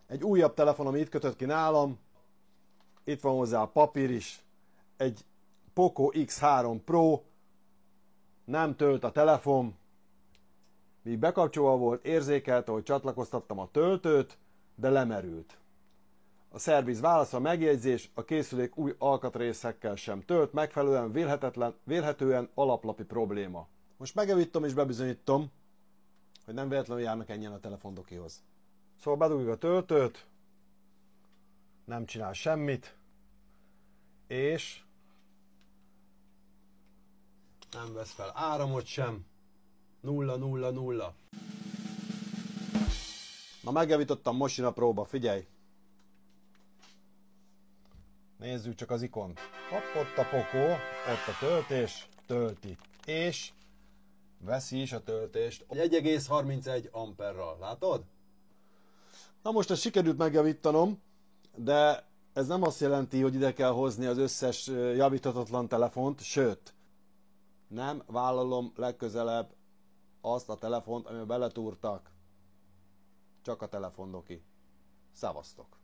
Egy újabb telefon, ami itt kötött ki nálam. Itt van hozzá a papír is. Egy Poco X3 Pro. Nem tölt a telefon. Míg bekapcsolva volt, érzékelte, hogy csatlakoztattam a töltőt, de lemerült. A szerviz válasz a megjegyzés, a készülék új alkatrészekkel sem tölt, megfelelően vélhetően alaplapi probléma. Most megjavítom és bebizonyítom, hogy nem véletlenül járnak ennyien a telefondokihoz. Szóval bedugjuk a töltőt, nem csinál semmit, és nem vesz fel áramot sem. 0. Na megjavítottam Moschina Pro-ba, figyelj! Nézzük csak az ikont. Hopp, ott a Poco, ott a töltés, tölti. És veszi is a töltést 1,31 amperral. Látod? Na most ezt sikerült megjavítanom, de ez nem azt jelenti, hogy ide kell hozni az összes javíthatatlan telefont, sőt, nem vállalom legközelebb azt a telefont, amiben beletúrtak. Csak a telefondoki. Szevasztok!